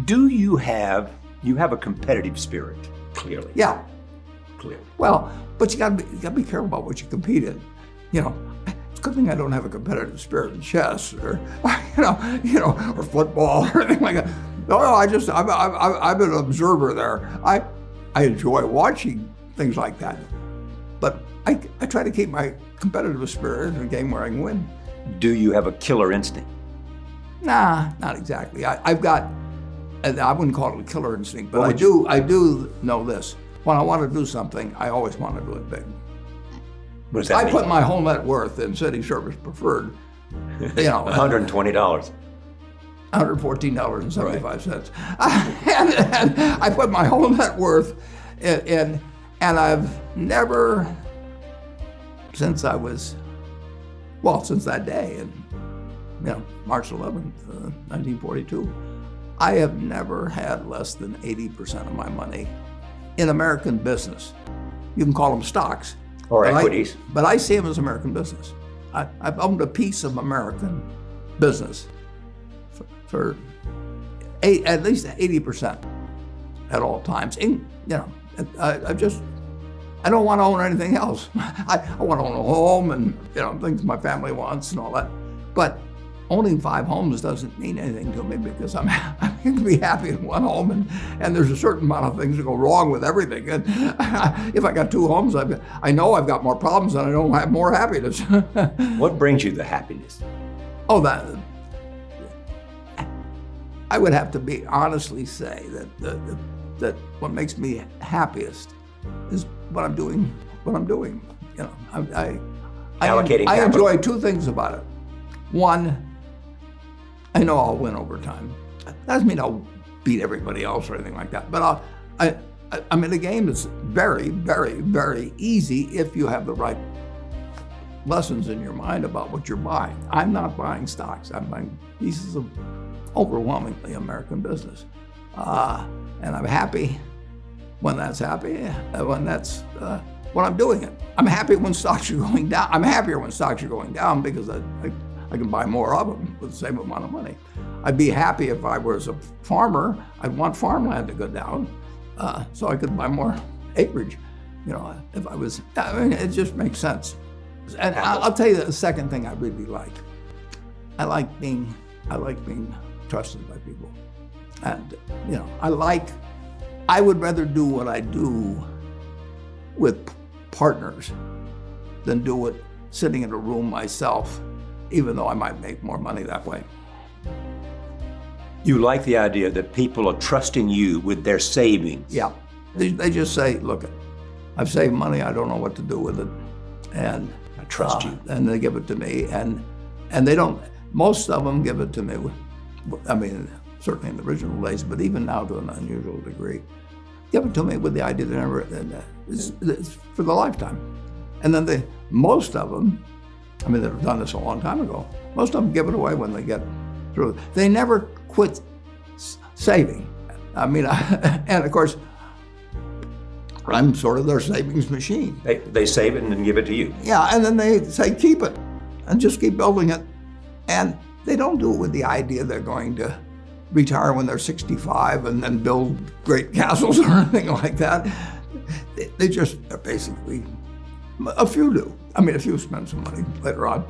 You have a competitive spirit, clearly. Yeah. Clearly. Well, but you gotta be careful about what you compete in. It's a good thing I don't have a competitive spirit in chess or or football or anything like that. No, I'm an observer there. I enjoy watching things like that, but I try to keep my competitive spirit in a game where I can win. Do you have a killer instinct? Nah, not exactly. I wouldn't call it a killer instinct, but I do know this. When I want to do something, I always want to do it big. What does that mean? I put my whole net worth in City Service Preferred. $120. $114.75. And I put my whole net worth in, and I've never, since that day, March 11th, 1942, I have never had less than 80% of my money in American business. You can call them stocks. Or equities. But I see them as American business. I've owned a piece of American business for at least 80% at all times. And, I don't want to own anything else. I want to own a home and things my family wants and all that. But owning 5 homes doesn't mean anything to me because I'm going to be happy in one home, and there's a certain amount of things that go wrong with everything. And if I got 2 homes, I know I've got more problems and I don't have more happiness. What brings you the happiness? Oh, I would have to be honestly say that what makes me happiest is what I'm doing. Allocating I capital. enjoy 2 things about it. One, I know I'll win over time. That doesn't mean I'll beat everybody else or anything like that. But I'm in a game that's very, very, very easy if you have the right lessons in your mind about what you're buying. I'm not buying stocks. I'm buying pieces of overwhelmingly American business. And I'm happy when that's when I'm doing it. I'm happy when stocks are going down. I'm happier when stocks are going down because I can buy more of them with the same amount of money. I'd be happy if I was a farmer. I'd want farmland to go down so I could buy more acreage. If I was, it just makes sense. And I'll tell you the second thing I really like. I like being trusted by people. And, I would rather do what I do with partners than do it sitting in a room myself, even though I might make more money that way. You like the idea that people are trusting you with their savings. Yeah. They just say, look, I've saved money, I don't know what to do with it. And I trust you. And they give it to me. And they don't, most of them give it to me, certainly in the original days, but even now to an unusual degree, give it to me with the idea that it's for the lifetime. And then most of them, they've done this a long time ago, most of them give it away when they get through. They never quit saving. And of course, I'm sort of their savings machine. They save it and then give it to you. Yeah, and then they say, keep it, and just keep building it. And they don't do it with the idea they're going to retire when they're 65 and then build great castles or anything like that. They just are basically, a few do. A few spend some money later on,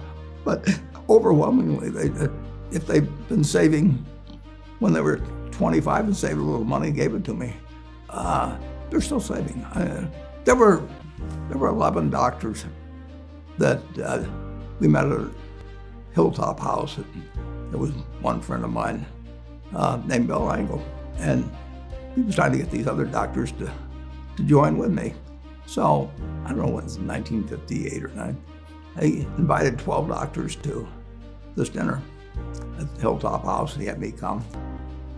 but overwhelmingly, if they've been saving when they were 25 and saved a little money, gave it to me, they're still saving. There were 11 doctors that we met at a hilltop house. There was one friend of mine named Bill Angle, and he was trying to get these other doctors to join with me. So, I don't know when it was, 1958 or 9. He invited 12 doctors to this dinner at the Hilltop House. He had me come.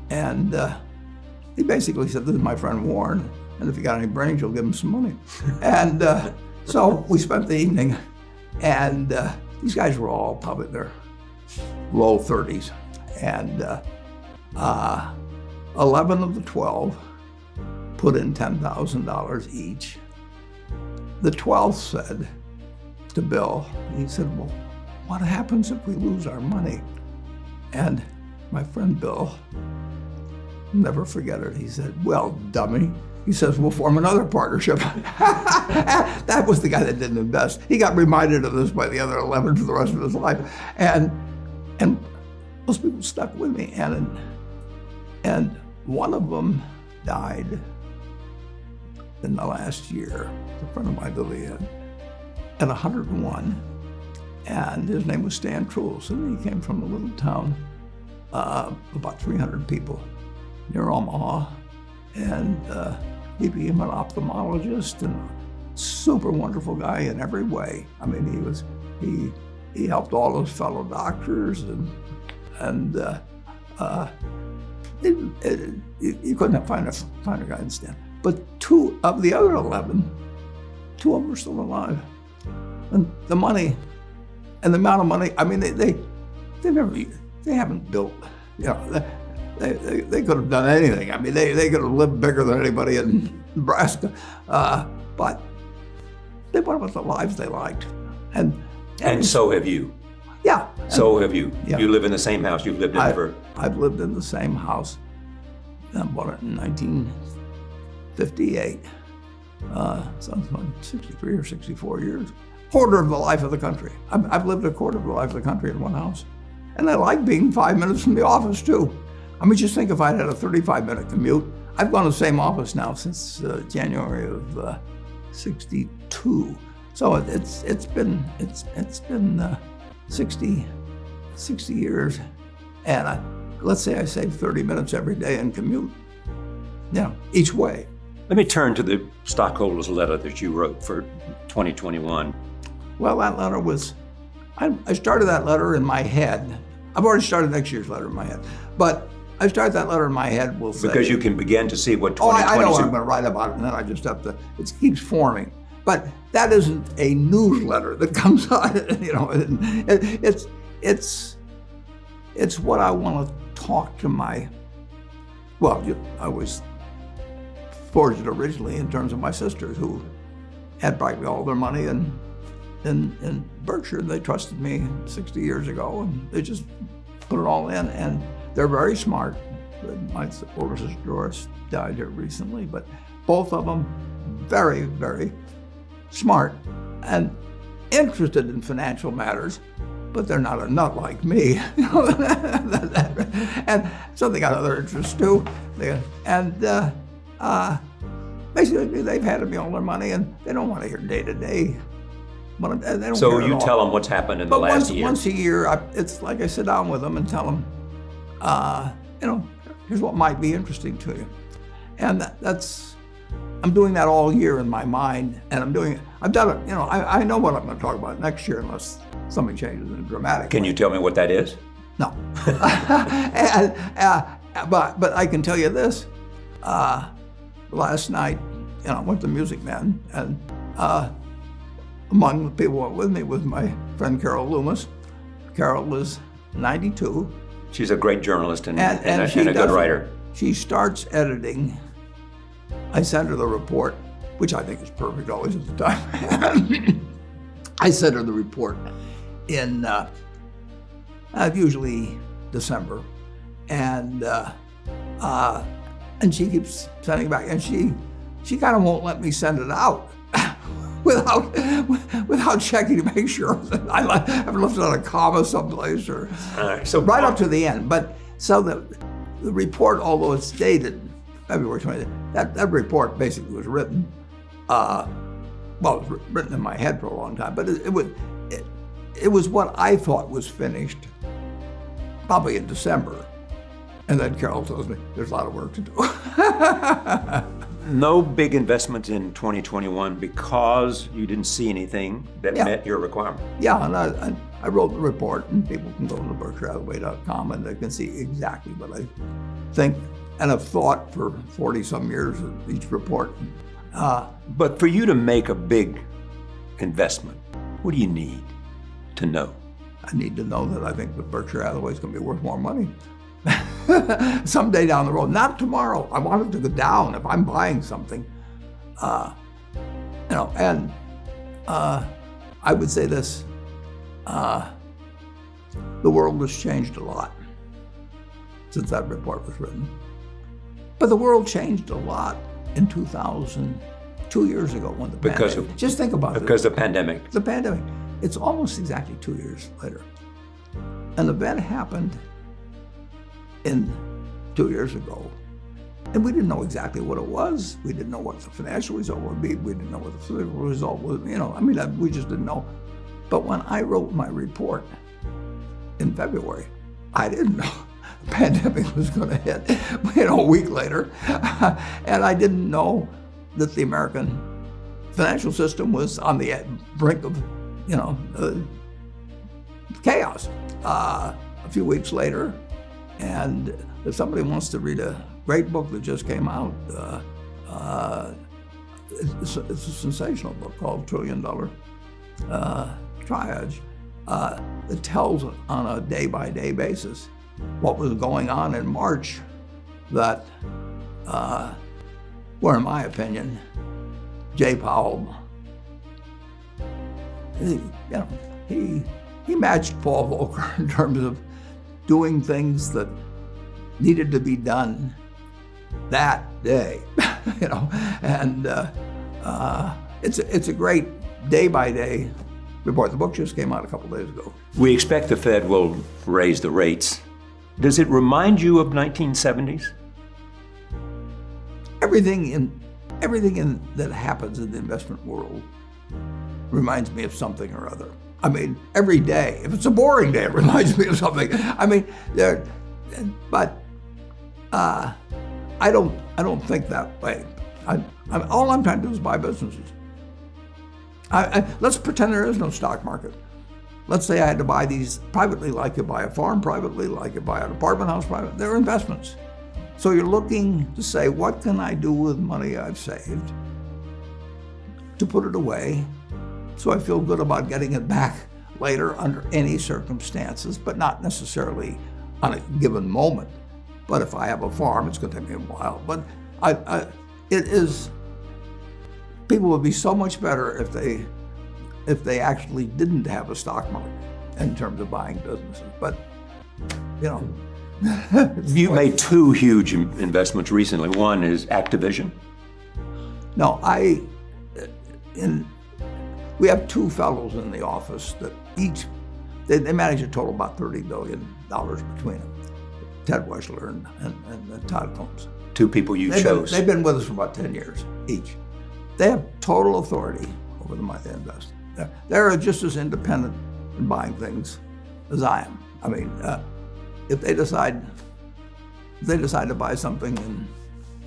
And he basically said, this is my friend Warren, and if you got any brains, you'll give him some money. And so we spent the evening, and these guys were all probably in their low 30s. And 11 of the 12 put in $10,000 each. The 12th said to Bill, he said, well, what happens if we lose our money? And my friend Bill never forget it. He said, "Well, dummy." He says, "We'll form another partnership." That was the guy that didn't invest. He got reminded of this by the other 11 for the rest of his life. And those people stuck with me. And one of them died in the last year, a friend of mine, Lillian, at 101. And his name was Stan Truls, and he came from a little town, about 300 people near Omaha. And he became an ophthalmologist and a super wonderful guy in every way. I mean, he helped all his fellow doctors, and you couldn't find a guy in Stan. But 2 of the other 11, 2 of them are still alive. And the money, and the amount of money, I mean, they haven't built, you know, they could have done anything. I mean, they could have lived bigger than anybody in Nebraska, but they went with the lives they liked. And so have you. Yeah. So have you. Yeah. You live in the same house you've lived in for... I've lived in the same house. I bought it in 1958. So it's like 63 or 64 years. Quarter of the life of the country. I've lived a quarter of the life of the country in one house. And I like being 5 minutes from the office too. I mean, just think if I'd had a 35-minute commute. I've gone to the same office now since January of '62. So it's been 60 years, and let's say I save 30 minutes every day in commute, each way. Let me turn to the stockholders letter that you wrote for 2021. Well, that letter was, I started that letter in my head. I've already started next year's letter in my head, but I started that letter in my head, we'll say. Because you can begin to see what 2020... I know what I'm going to write about it, and then I just have to, it keeps forming. But that isn't a newsletter that comes out, it's what I want to talk to I was forged it originally in terms of my sisters who had practically all their money in Berkshire. They trusted me 60 years ago, and they just put it all in, and they're very smart. My older sister Doris died here recently, but both of them very, very smart and interested in financial matters, but they're not a nut like me. And so they got other interests too. Basically, they've handed me all their money, and they don't want to hear day to day. So you tell them what's happened in the last year. Once a year, it's like I sit down with them and tell them, here's what might be interesting to you. And I'm doing that all year in my mind, and I've done it, I know what I'm going to talk about next year unless something changes in a dramatic way. Can you tell me what that is? No. But I can tell you this. Last night, I went to Music Man, and among the people who went with me was my friend Carol Loomis. Carol was 92. She's a great journalist and a good writer. She starts editing. I send her the report, which I think is perfect always at the time. I send her the report in usually December, and she keeps sending it back, and she kind of won't let me send it out without checking to make sure that I haven't left out a comma someplace or so right up to the end. But so the report, although it's dated February 20th, that report basically was written. It was written in my head for a long time, but it was what I thought was finished probably in December. And then Carol tells me there's a lot of work to do. No big investments in 2021 because you didn't see anything that met your requirement. Yeah, and I wrote the report, and people can go to BerkshireHathaway.com and they can see exactly what I think and have thought for 40-some years of each report. But for you to make a big investment, what do you need to know? I need to know that I think that Berkshire Hathaway is going to be worth more money. Someday down the road, not tomorrow. I want it to go down if I'm buying something. And I would say this, the world has changed a lot since that report was written. But the world changed a lot in 2000, 2 years ago when the pandemic. Just think about it. Because of the pandemic. The pandemic. It's almost exactly 2 years later. An event happened in 2 years ago, and we didn't know exactly what it was. We didn't know what the financial result would be. We didn't know what the physical result was. We just didn't know. But when I wrote my report in February, I didn't know the pandemic was going to hit, a week later. And I didn't know that the American financial system was on the brink of, chaos. A few weeks later, and if somebody wants to read a great book that just came out, it's a sensational book called $1 Trillion Triage. That tells on a day-by-day basis what was going on in March that where, in my opinion, Jay Powell, he matched Paul Volcker in terms of doing things that needed to be done that day, and it's a great day-by-day report. The book just came out a couple days ago. We expect the Fed will raise the rates. Does it remind you of 1970s? Everything that happens in the investment world reminds me of something or other. I mean, every day. If it's a boring day, it reminds me of something. I mean, but I don't think that way. All I'm trying to do is buy businesses. Let's pretend there is no stock market. Let's say I had to buy these privately, like you buy a farm privately, like you buy an apartment house privately. They're investments. So you're looking to say, what can I do with money I've saved to put it away so I feel good about getting it back later under any circumstances, but not necessarily on a given moment. But if I have a farm, it's going to take me a while. But people would be so much better if they actually didn't have a stock market in terms of buying businesses. But, You made two huge investments recently. One is Activision. No, we have two fellows in the office that each, they manage a total about $30 billion between them. Ted Weschler and Todd Combs. Two people you chose. They've been with us for about 10 years each. They have total authority over the money they invest. They're just as independent in buying things as I am. I mean, if they decide to buy something in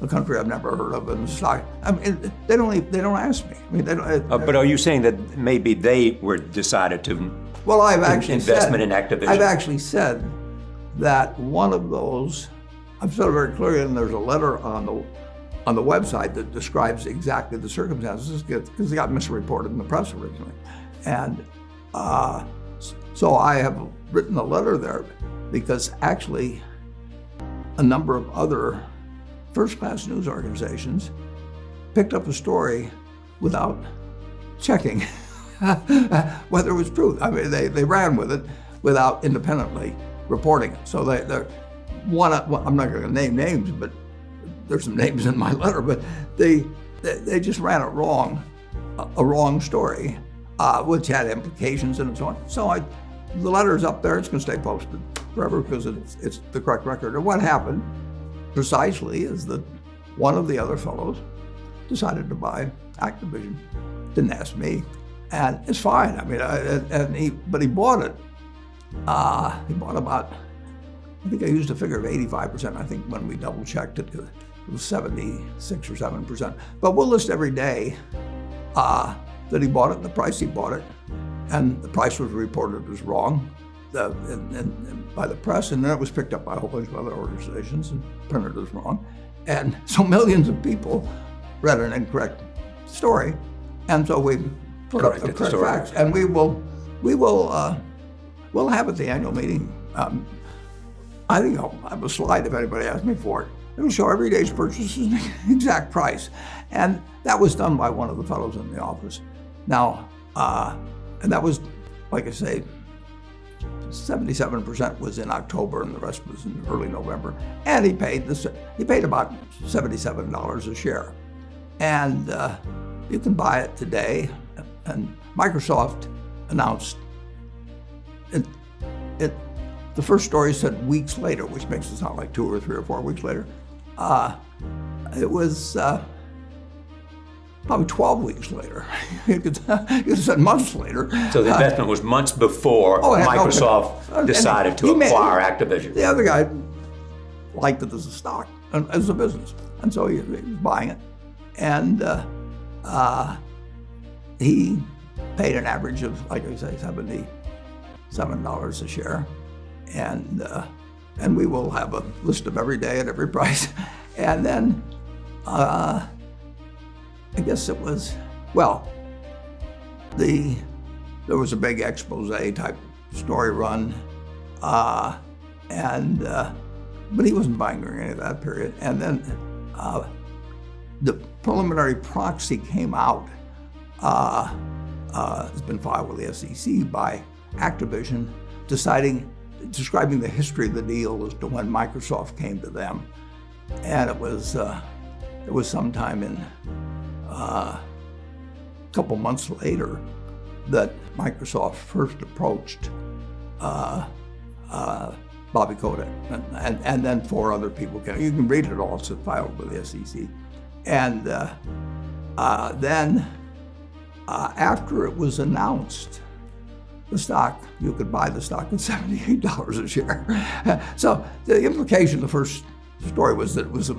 a country I've never heard of in stock, I mean, they don't ask me. I mean, they don't. But are you saying that maybe they were decided to? Well, I've actually investment in Activision. I've actually said that one of those. I've said it very clearly, and there's a letter on the website that describes exactly the circumstances because it got misreported in the press originally, and so I have written a letter there because actually a number of other first-class news organizations picked up a story without checking whether it was true. I mean, they ran with it without independently reporting it. So they're one. I'm not going to name names, but there's some names in my letter. But they just ran it wrong, a wrong story, which had implications and so on. So the letter's up there. It's going to stay posted forever because it's the correct record. And what happened precisely is that one of the other fellows decided to buy Activision. Didn't ask me, and it's fine. I mean, but he bought it. He bought about, I think I used a figure of 85%. I think when we double checked it, it was 76 or 7%. But we'll list every day that he bought it and the price he bought it, and the price was reported as wrong by the press, and then it was picked up by a whole bunch of other organizations and printed as wrong. And so millions of people read an incorrect story, and so we put up the correct facts. And we'll have at the annual meeting. I think I'll have a slide if anybody asks me for it. It'll show every day's purchases and the exact price, and that was done by one of the fellows in the office. Now, and that was, like I say, 77% was in October and the rest was in early November. And he paid about $77 a share. And you can buy it today. And Microsoft announced it. The first story said weeks later, which makes it sound like 2 or 3 or 4 weeks later. It was probably 12 weeks later. You could have said months later. So the investment was months before Microsoft decided to acquire Activision. The other guy liked it as a stock, as a business. And so he was buying it. And he paid an average of, like I say, $77 a share. And we will have a list of every day at every price. And then I guess it was, well, there was a big expose type story run, but he wasn't buying during any of that period. And then the preliminary proxy came out. It's been filed with the SEC by Activision, describing the history of the deal as to when Microsoft came to them. And it was sometime in a couple months later that Microsoft first approached Bobby Kotick, and then 4 other people came. You can read it all, it's filed with the SEC. And then after it was announced, the stock, you could buy the stock at $78 a share. So the implication of the first story was that it was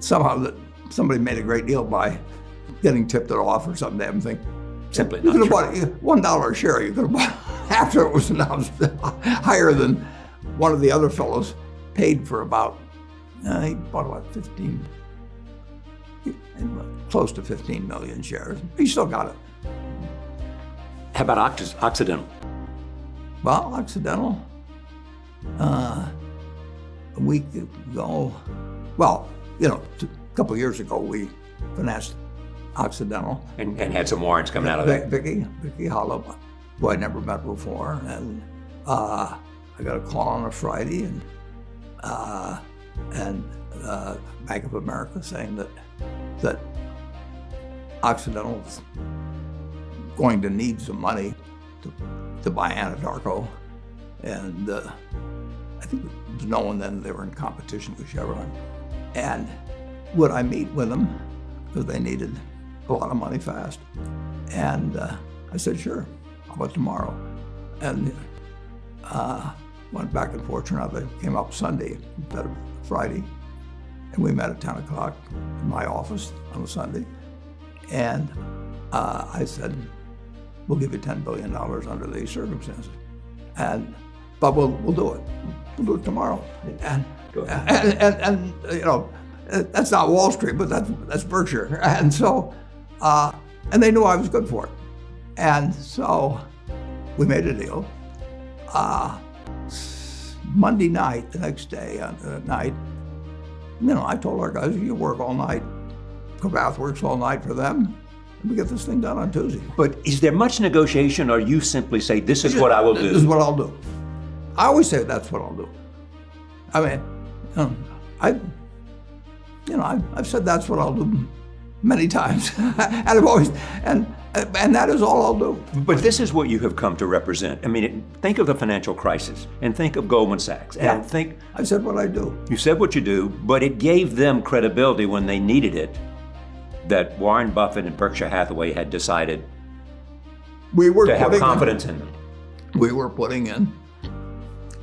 somehow that somebody made a great deal by getting tipped it off or some damn thing. Simply you not could have bought $1 a share. You could have bought, after it was announced, higher than one of the other fellows paid for about, he bought about close to 15 million shares. He still got it. How about Occidental? Well, Occidental, a week ago, well, a couple of years ago, we financed Occidental. And had some warrants coming out of that. Vicky Hollow, who I'd never met before. And I got a call on a Friday, and Bank of America saying that Occidental was going to need some money to buy Anadarko. And I think it was known then they were in competition with Chevron. And would I meet with them? Because they needed a lot of money fast. And I said, sure, how about tomorrow? And went back and forth. They came up Sunday instead of Friday. And we met at 10 o'clock in my office on a Sunday. And I said, we'll give you $10 billion under these circumstances. But we'll do it. We'll do it tomorrow. And that's not Wall Street, but that's Berkshire. And so, and they knew I was good for it. And so we made a deal. Monday night, the next day at night, I told our guys, you work all night. Cravath works all night for them. And we get this thing done on Tuesday. But is there much negotiation, or you simply say, this is what I will do? This is what I'll do. I always say that's what I'll do. I mean, I've said that's what I'll do many times. And I've always, and that is all I'll do. But this is what you have come to represent. I mean, think of the financial crisis, and think of Goldman Sachs, and think... I said what I do. You said what you do, but it gave them credibility when they needed it, that Warren Buffett and Berkshire Hathaway had decided to have confidence in them. We were putting in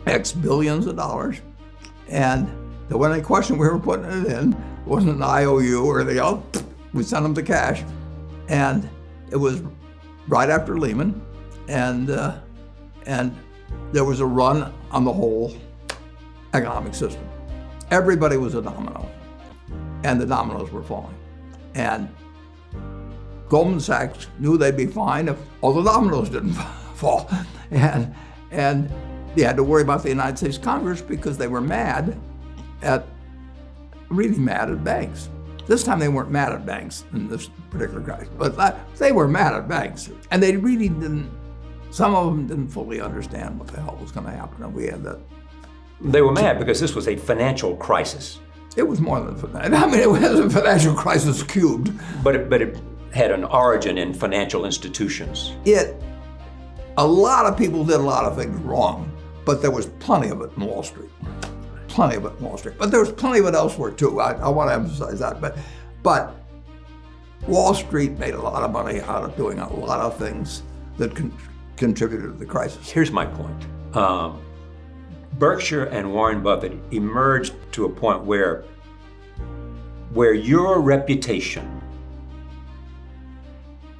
X billions of dollars, and when they questioned we were putting it in, it wasn't an IOU or anything else. We sent them the cash, and it was right after Lehman, and there was a run on the whole economic system. Everybody was a domino, and the dominoes were falling. And Goldman Sachs knew they'd be fine if all the dominoes didn't fall. And they had to worry about the United States Congress because they were really mad at banks. This time they weren't mad at banks in this particular case, but they were mad at banks. And they really didn't Some of them didn't fully understand what the hell was going to happen, and we had that. They were mad because this was a financial crisis. It was more than financial. I mean, it was a financial crisis cubed. But it had an origin in financial institutions. A lot of people did a lot of things wrong, but there was plenty of it in Wall Street. Plenty of it in Wall Street. But there was plenty of it elsewhere too. I want to emphasize that. But Wall Street made a lot of money out of doing a lot of things that contributed to the crisis. Here's my point. Berkshire and Warren Buffett emerged to a point where your reputation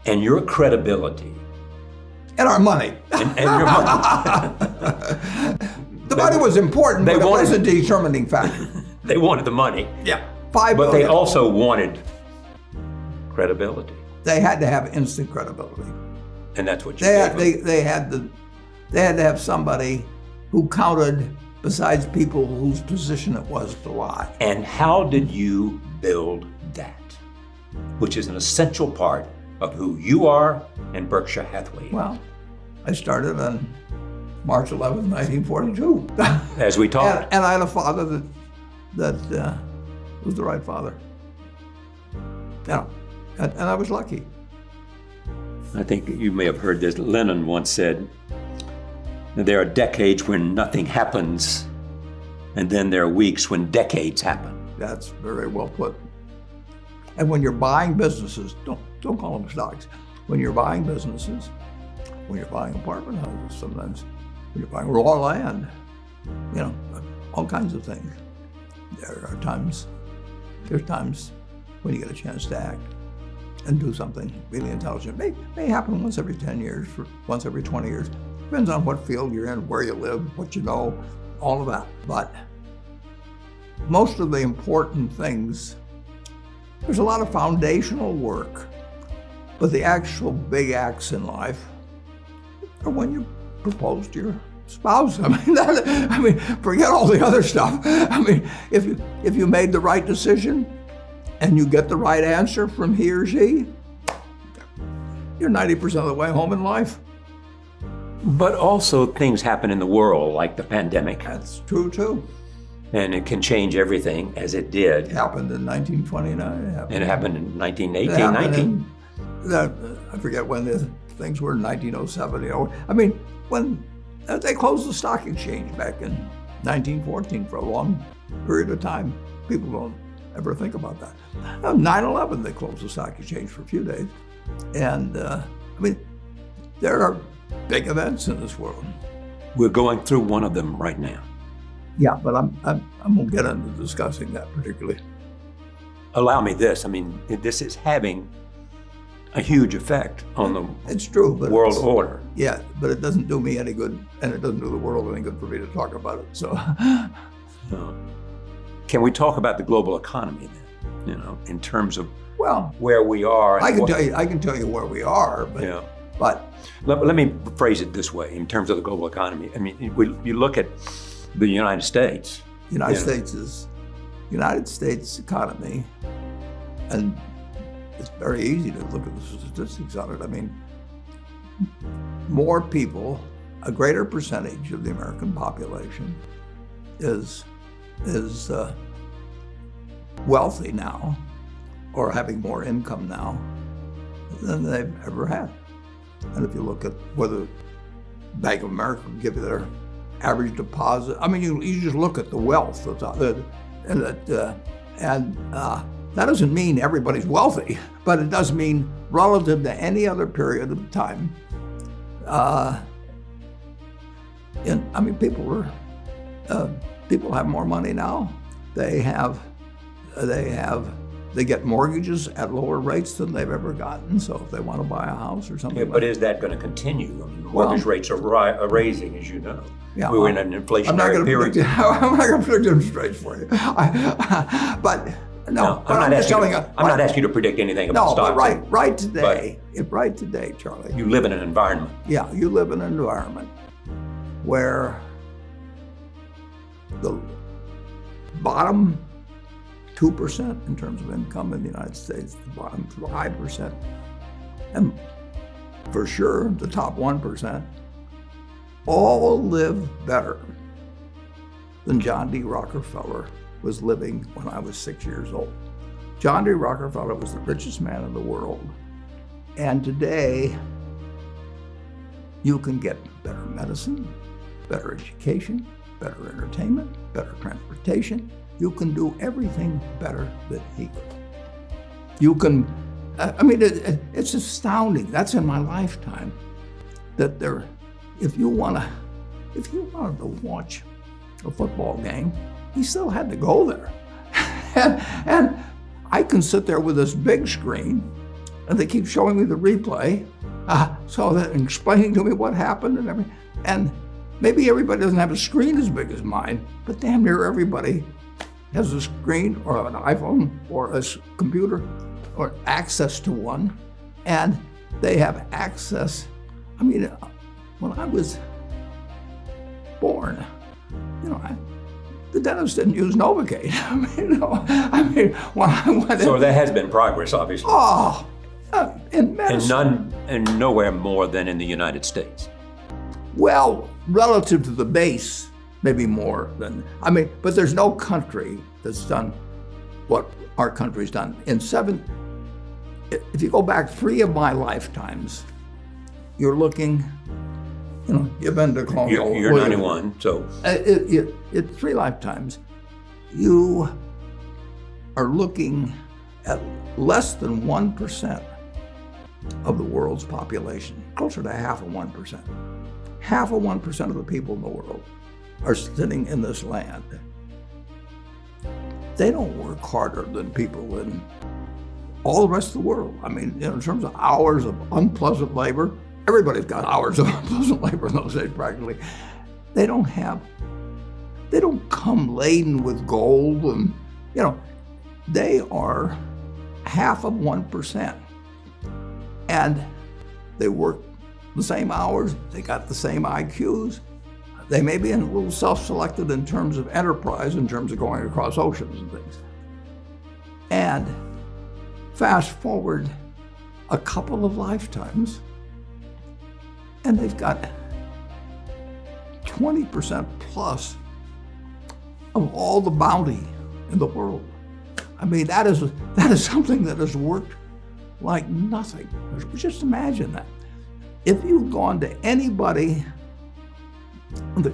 and your credibility and our money. And your money. The money was important, but it wasn't a determining factor. They wanted the money. Yeah. But they also wanted credibility. They had to have instant credibility. And that's what you gave them. They had to have somebody who counted besides people whose position it was to lie. And how did you build that? Which is an essential part of who you are and Berkshire Hathaway. Well, I started on March 11, 1942. As we talked. And I had a father that was the right father. Yeah, and I was lucky. I think you may have heard this. Lenin once said, there are decades when nothing happens, and then there are weeks when decades happen. That's very well put. And when you're buying businesses, don't call them stocks. When you're buying businesses, when you're buying apartment houses, sometimes when you're buying raw land, all kinds of things. There's times when you get a chance to act and do something really intelligent. May happen once every 10 years, once every 20 years. Depends on what field you're in, where you live, what you know, all of that. But most of the important things, there's a lot of foundational work, but the actual big acts in life are when you propose to your spouse. I mean, forget all the other stuff. I mean, if you made the right decision and you get the right answer from he or she, you're 90% of the way home in life. But also things happen in the world, like the pandemic. That's true too. And it can change everything, as it did. It happened in 1929. It happened in 1918, 19. I forget when the things were in 1907. I mean, when they closed the stock exchange back in 1914 for a long period of time. People don't ever think about that. 9/11, they closed the stock exchange for a few days. And I mean, there are big events in this world. We're going through one of them right now. Yeah, but I won't get into discussing that particularly. Allow me this. I mean, this is having a huge effect on the it's true, but world order. Yeah, but it doesn't do me any good, and it doesn't do the world any good for me to talk about it. So, can we talk about the global economy then? In terms of where we are. I can tell you where we are, but let me phrase it this way: in terms of the global economy. I mean, you look at the United States. United States economy, and it's very easy to look at the statistics on it. I mean, more people, a greater percentage of the American population is wealthy now, or having more income now than they've ever had. And if you look at whether Bank of America can give you their average deposit, I mean, you just look at the wealth that's out there, and that doesn't mean everybody's wealthy, but it does mean relative to any other period of time. People have more money now. They get mortgages at lower rates than they've ever gotten. So if they want to buy a house or something. But is that going to continue? I mean, mortgage rates are raising, as you know. Yeah, we're in an inflationary period. I'm not going to predict interest rates for you. But I'm not asking you to predict anything about stocks. No, right today, Charlie. You live in an environment. Yeah, you live in an environment where the bottom 2% in terms of income in the United States, the bottom 5%, and for sure the top 1% all live better than John D. Rockefeller was living when I was 6 years old. John D. Rockefeller was the richest man in the world. And today, you can get better medicine, better education, better entertainment, better transportation. You can do everything better than he could. You can, it's astounding. That's in my lifetime. That if you wanted to watch a football game, he still had to go there. and I can sit there with this big screen, and they keep showing me the replay, so that and explaining to me what happened and everything. And maybe everybody doesn't have a screen as big as mine, but damn near everybody has a screen or an iPhone or a computer or access to one, and they have access. When I was born, the dentist didn't use Novocaine. When I went So there has been progress, obviously. In medicine. And nowhere more than in the United States. Well, relative to the base, maybe more than, but there's no country that's done what our country's done. If you go back 3 of my lifetimes, you're looking, you've been to Colonial. You're 91, so. It's 3 lifetimes. You are looking at less than 1% of the world's population, closer to half of 1%. Half of 1% of the people in the world are sitting in this land. They don't work harder than people in all the rest of the world. In terms of hours of unpleasant labor, everybody's got hours of unpleasant labor in those days practically. They don't come laden with gold and, they are half of 1%. And they work the same hours, they got the same IQs. They may be a little self-selected in terms of enterprise, in terms of going across oceans and things. And fast forward a couple of lifetimes, and they've got 20% plus of all the bounty in the world. That is something that has worked like nothing. Just imagine that. If you've gone to anybody in the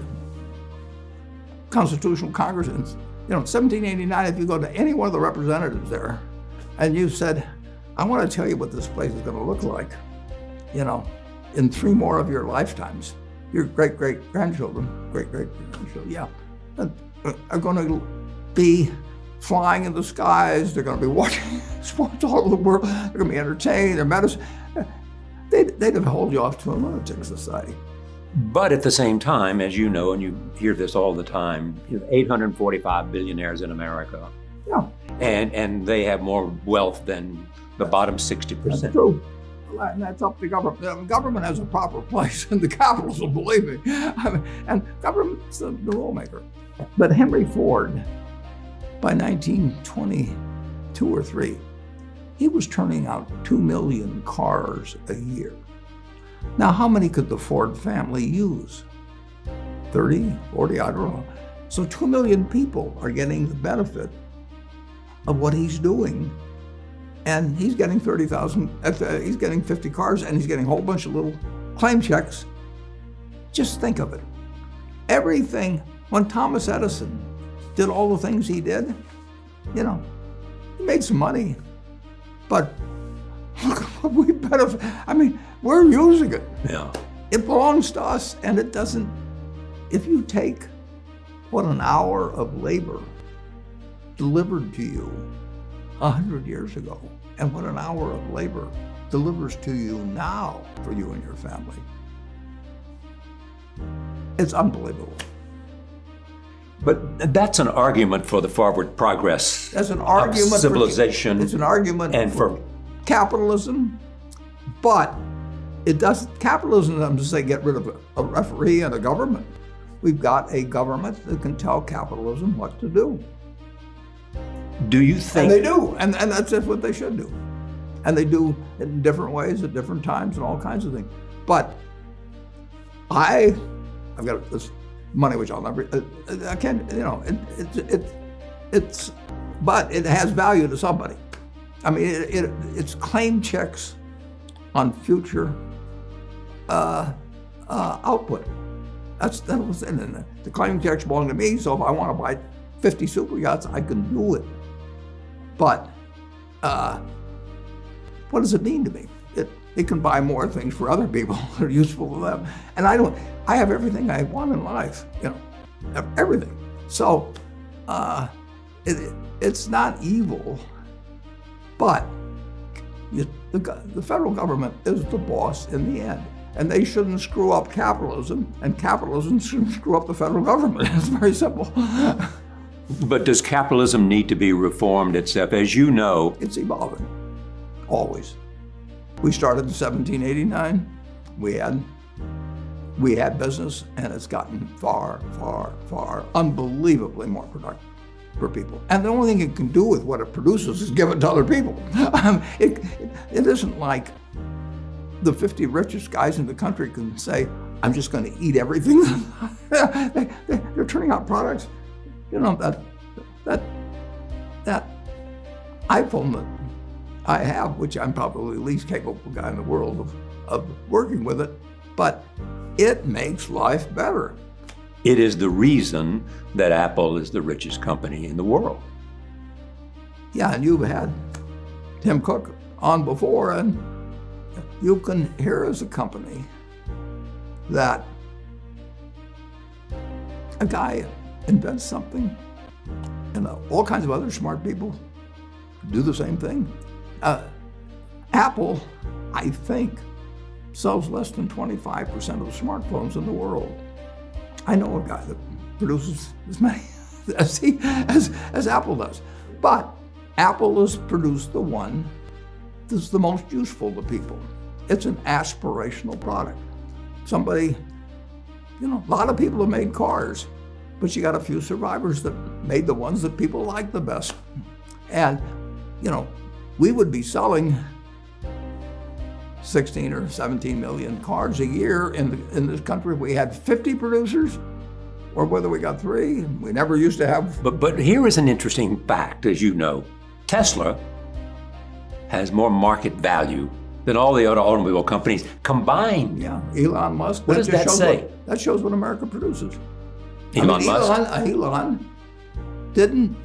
Constitutional Congress in 1789, if you go to any one of the representatives there, and you said, I want to tell you what this place is going to look like, in 3 more of your lifetimes, your great-great-grandchildren, are going to be flying in the skies. They're going to be watching sports all over the world. They're going to be entertained. Their medicine. They'd have held you off to a lunatic society. But at the same time, as you know, and you hear this all the time, 845 billionaires in America. Yeah. And they have more wealth than the bottom 60%. That's true. And that's up to government. Government has a proper place in the capitalism, believe me. And government's the rule maker. But Henry Ford, by 1922 or 3, he was turning out 2 million cars a year. Now, how many could the Ford family use? 30, 40, I don't know. So 2 million people are getting the benefit of what he's doing. And he's getting 30,000, he's getting 50 cars, and he's getting a whole bunch of little claim checks. Just think of it. Everything, when Thomas Edison did all the things he did, he made some money. But look what we benefit. We're using it. Yeah. It belongs to us, and it doesn't. If you take what an hour of labor delivered to you 100 years ago, and what an hour of labor delivers to you now for you and your family, it's unbelievable. But that's an argument for the forward progress That's an argument of civilization. It's an argument for capitalism, but capitalism doesn't say get rid of a referee and a government. We've got a government that can tell capitalism what to do. Do you think? And they do, and that's just what they should do. And they do it in different ways at different times and all kinds of things. But I I've got this money which I'll never. I can't. But it has value to somebody. I mean, it's claim checks on future output. That was it. And the claim checks belong to me. So if I want to buy 50 super yachts, I can do it. But what does it mean to me? It can buy more things for other people that are useful to them. And I have everything I want in life, everything. So it's not evil, but the federal government is the boss in the end. And they shouldn't screw up capitalism, and capitalism shouldn't screw up the federal government. It's very simple. But does capitalism need to be reformed itself? As you know, it's evolving, always. We started in 1789. We had business, and it's gotten far, far, far, unbelievably more productive for people. And the only thing it can do with what it produces is give it to other people. It isn't like the 50 richest guys in the country can say, I'm just going to eat everything. They're turning out products. That iPhone that I have, which I'm probably the least capable guy in the world of working with it, but it makes life better. It is the reason that Apple is the richest company in the world. Yeah, and you've had Tim Cook on before, and you can hear as a company that a guy invents something, and all kinds of other smart people do the same thing. Apple, I think, sells less than 25% of the smartphones in the world. I know a guy that produces as many as Apple does. But Apple has produced the one that's the most useful to people. It's an aspirational product. Somebody, a lot of people have made cars, but you got a few survivors that made the ones that people like the best. And, we would be selling 16 or 17 million cars a year in this country if we had 50 producers, or whether we got 3. We never used to have. But here is an interesting fact, as you know. Tesla has more market value than all the other automobile companies combined. Yeah, Elon Musk. What does that say? That shows what America produces. Elon Musk? Elon didn't,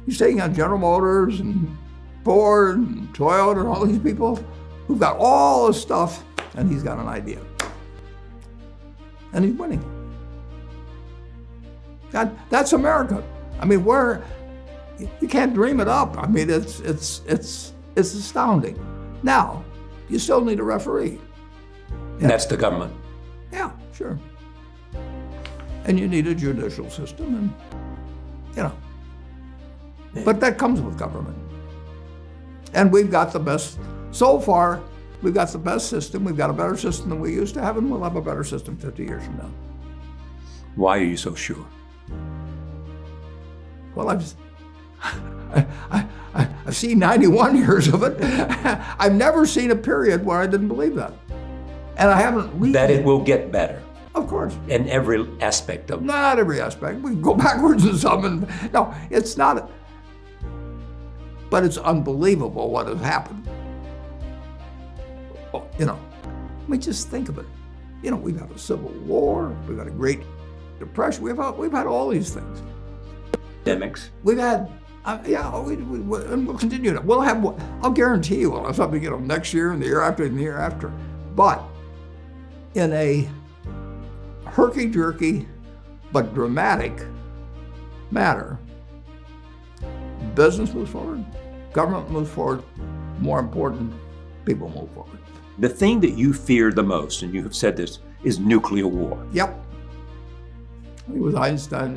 he's taking on General Motors and Ford and Toyota and all these people who've got all this stuff, and he's got an idea. And he's winning. That's America. You can't dream it up. It's astounding. Now, you still need a referee. And that's the government. Yeah, sure. And you need a judicial system, and but that comes with government. And we've got the best, so far, we've got the best system. We've got a better system than we used to have, and we'll have a better system 50 years from now. Why are you so sure? Well, I've seen 91 years of it. I've never seen a period where I didn't believe that. And I haven't really. That it will get better. Of course. In every aspect of it. Not every aspect. We can go backwards in some. No, it's not. But it's unbelievable what has happened. Just think of it. We've had a civil war. We've had a Great Depression. We've had all these things. Pandemics. We've had, and we'll continue to. We'll have. I'll guarantee you, we'll have something next year and the year after and the year after. But in a herky-jerky but dramatic manner, business moves forward, government moves forward, more important, people move forward. The thing that you fear the most, and you have said this, is nuclear war. Yep. I think it was Einstein,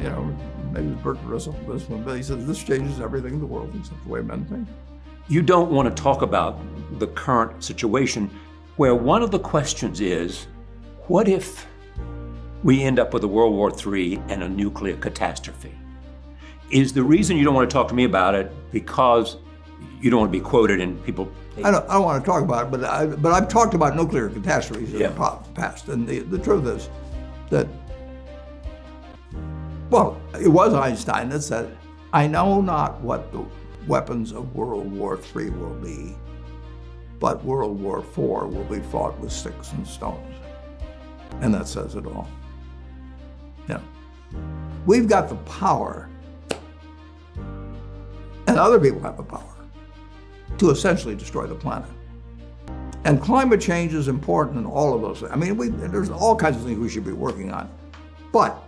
maybe it was Berkshire Hathaway, but he said this changes everything in the world except the way men think. You don't want to talk about the current situation where one of the questions is, what if we end up with a World War III and a nuclear catastrophe? Is the reason you don't want to talk to me about it because you don't want to be quoted and people... I don't want to talk about it, but I've talked about nuclear catastrophes in the past. And the truth is that Well, it was Einstein that said, "I know not what the weapons of World War III will be, but World War IV will be fought with sticks and stones." And that says it all. Yeah. We've got the power, and other people have the power, to essentially destroy the planet. And climate change is important in all of those things. I mean, there's all kinds of things we should be working on. But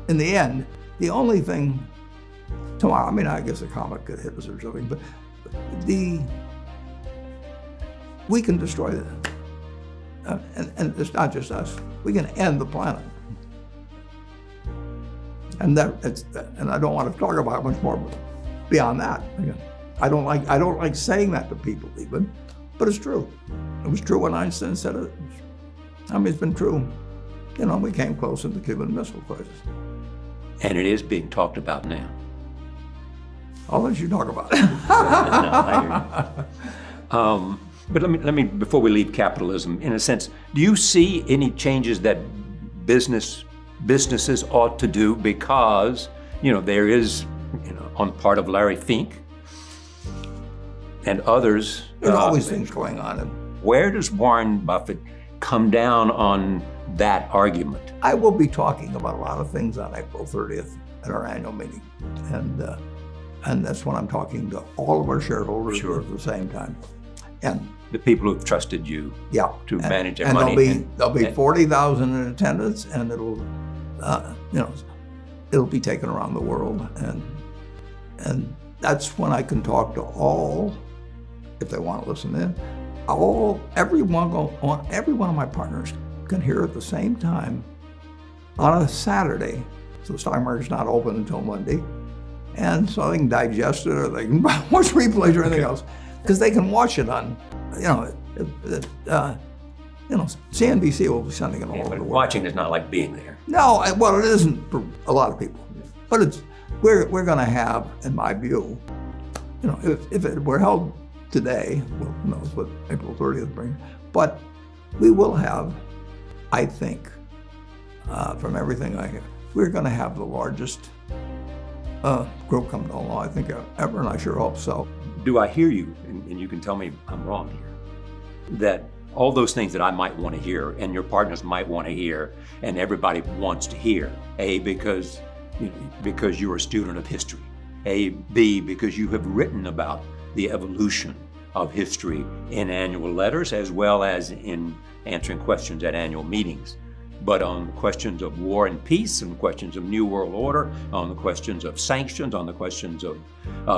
in the end, the only thing tomorrow, I mean, I guess a comet could hit us or something, but we can destroy that. And it's not just us. We can end the planet. And and I don't want to talk about much more beyond that. Again, I don't like saying that to people even, but it's true. It was true when Einstein said it. I mean, it's been true. You know, we came close in the Cuban Missile Crisis. And it is being talked about now. I'll let you talk about it. But let me, before we leave capitalism, in a sense, do you see any changes that businesses ought to do because, there is, on part of Larry Fink and others. There's always things going on. Where does Warren Buffett come down on that argument? I will be talking about a lot of things on April 30th at our annual meeting. And that's when I'm talking to all of our shareholders at the same time. And the people who've trusted you to manage their money. There'll be 40,000 in attendance, and it'll be taken around the world. And that's when I can talk to all, if they want to listen in, every one of my partners can hear at the same time on a Saturday. So the stock market's not open until Monday. And so they can digest it, or they can watch replays or anything else, because they can watch it on, CNBC will be sending it all over the world. Watching is not like being there. No, well, it isn't for a lot of people, but we're going to have, in my view, if it were held today, well, who knows what April 30th brings, but we will have, I think, from everything I hear, we're going to have the largest group come to law, I think, ever, and I sure hope so. Do I hear you, and you can tell me I'm wrong here, that all those things that I might want to hear, and your partners might want to hear, and everybody wants to hear, A, because you're a student of history, A, B, because you have written about the evolution of history in annual letters as well as in answering questions at annual meetings. But on questions of war and peace, on questions of New World Order, on the questions of sanctions, on the questions of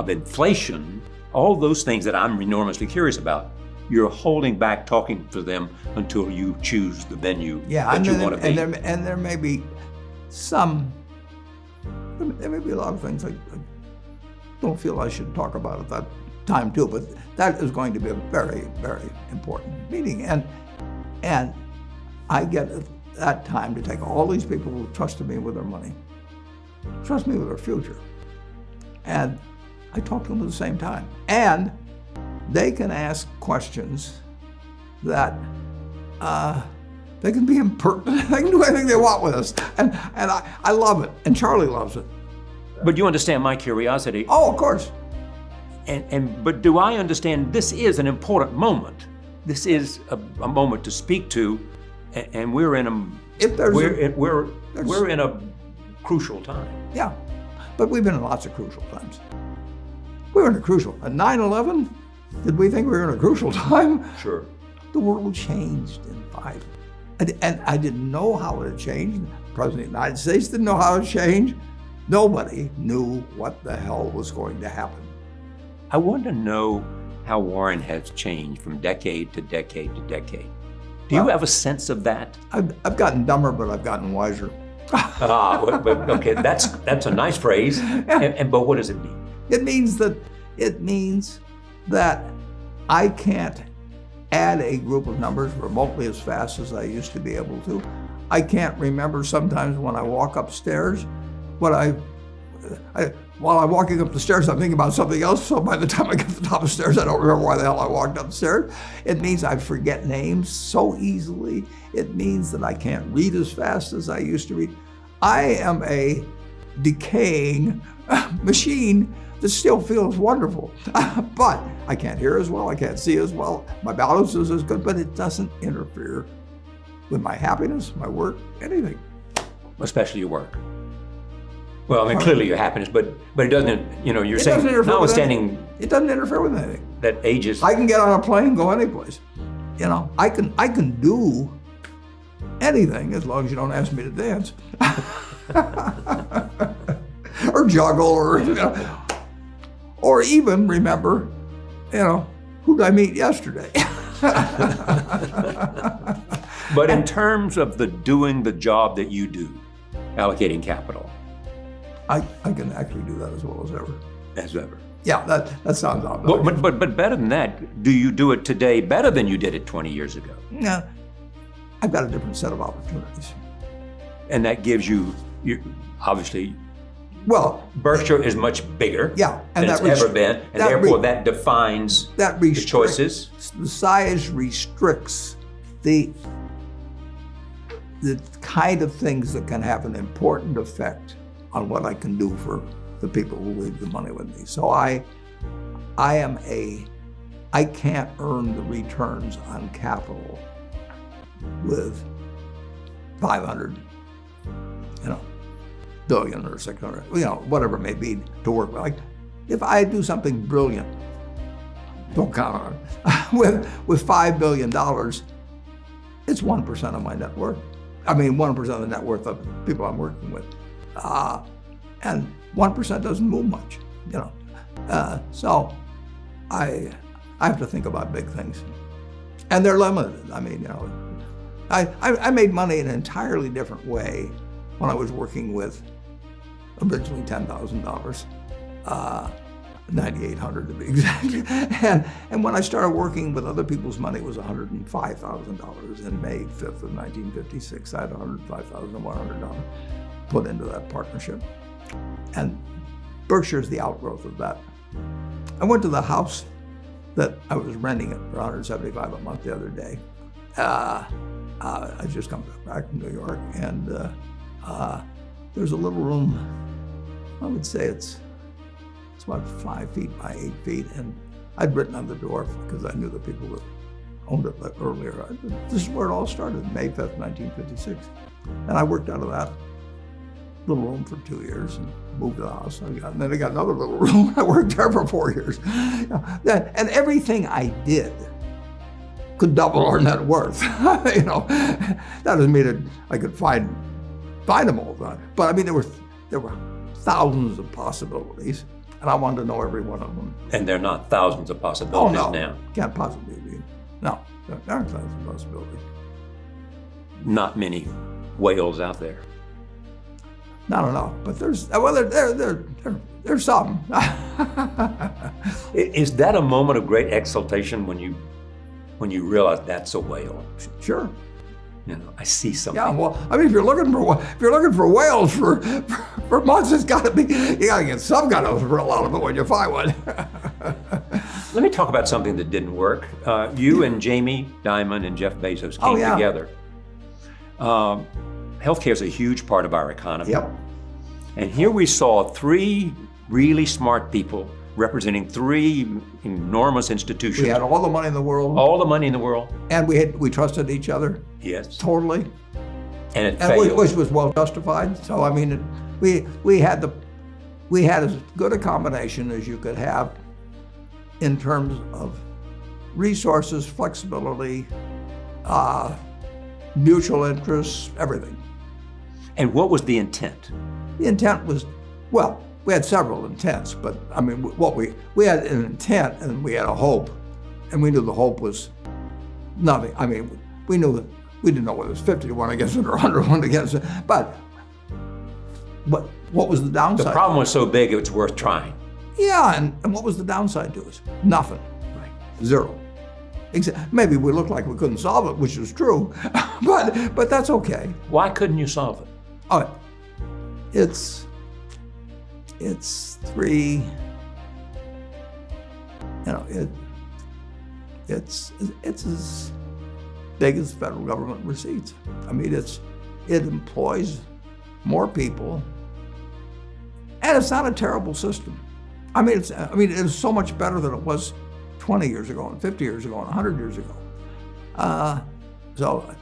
inflation, all those things that I'm enormously curious about, you're holding back talking to them until you choose the venue that you want to be. And there may be there may be a lot of things I don't feel I should talk about at that time too, but that is going to be a very, very important meeting. And I get that time to take all these people who trusted me with their money, trust me with their future, and I talk to them at the same time. And they can ask questions that they can be impertinent. They can do anything they want with us, and I love it, and Charlie loves it. But you understand my curiosity. Oh, of course. But do I understand this is an important moment? This is a moment to speak to, and we're in a crucial time. Yeah, but we've been in lots of crucial times. We were in a crucial. At 9/11, did we think we were in a crucial time? Sure. The world changed in 5. And I didn't know how it had changed. The President of the United States didn't know how it changed. Nobody knew what the hell was going to happen. I want to know how Warren has changed from decade to decade to decade. Do you have a sense of that? I've gotten dumber, but I've gotten wiser. Okay, that's a nice phrase. But what does it mean? It means that I can't add a group of numbers remotely as fast as I used to be able to. I can't remember sometimes when I walk upstairs while I'm walking up the stairs, I'm thinking about something else. So by the time I get to the top of the stairs, I don't remember why the hell I walked up the stairs. It means I forget names so easily. It means that I can't read as fast as I used to read. I am a decaying machine that still feels wonderful. But I can't hear as well, I can't see as well, my balance is as good, but it doesn't interfere with my happiness, my work, anything. Especially your work. Well, I mean, clearly your happiness, but it doesn't, you're saying, notwithstanding it doesn't interfere with anything. That ages. I can get on a plane, go anyplace. I can do anything as long as you don't ask me to dance. Or juggle, or even remember, who did I meet yesterday? But in terms of doing the job that you do, allocating capital, I can actually do that as well as ever. As ever. Yeah, that sounds obvious. But better than that, do you do it today better than you did it 20 years ago? No, I've got a different set of opportunities. And that gives you obviously. Well, Berkshire is much bigger than it's ever been, and therefore that defines the choices. The size restricts the kind of things that can have an important effect on what I can do for the people who leave the money with me. So I can't earn the returns on capital with 500, billion or 600, whatever it may be to work with. Like, if I do something brilliant, don't count on it, with $5 billion, it's 1% of my net worth. I mean, 1% of the net worth of the people I'm working with. And 1% doesn't move much, So I have to think about big things. And they're limited. I mean, I made money in an entirely different way when I was working with originally $10,000, $9,800 to be exact. And when I started working with other people's money, it was $105,000. And May 5th of 1956, I had $105,100 put into that partnership. And Berkshire is the outgrowth of that. I went to the house that I was renting it for $175 a month the other day. I just come back from New York, and there's a little room. I would say it's about 5 feet by 8 feet, and I'd written on the door because I knew the people that owned it earlier. This is where it all started, May 5th, 1956. And I worked out of that little room for 2 years and moved to the house. And then I got another little room. I worked there for 4 years. And everything I did could double our net worth. That doesn't mean that I could find them all the time. But I mean, there were thousands of possibilities, and I wanted to know every one of them. And there are not thousands of possibilities now. Can't possibly be. No, there aren't thousands of possibilities. Not many whales out there. Not enough, but there's some. Is that a moment of great exultation when you realize that's a whale? Sure. I see something. Yeah, well, I mean, if you're looking for whales for months, you got to get some kind of thrill out of it when you find one. Let me talk about something that didn't work. You and Jamie Dimon and Jeff Bezos came together. Healthcare is a huge part of our economy. Yep. And here we saw 3 really smart people representing 3 enormous institutions. We had all the money in the world. All the money in the world. And we trusted each other. Yes. Totally. And it failed. Which was well justified. So I mean, we had as good a combination as you could have in terms of resources, flexibility, mutual interests, everything. And what was the intent? The intent was, well, we had several intents, but I mean, we had an intent and we had a hope, and we knew the hope was nothing. I mean, we didn't know whether it was 50 to 1 against it or 100 to 1 against it, but what was the downside? The problem was so big it was worth trying. Yeah, and what was the downside to us? Nothing. Right. Zero. Maybe we looked like we couldn't solve it, which is true, but that's okay. Why couldn't you solve it? Oh, it's 3. It's as big as federal government receipts. I mean, it employs more people And it's not a terrible system. I mean, it's so much better than it was 20 years ago and 50 years ago and 100 years ago. So,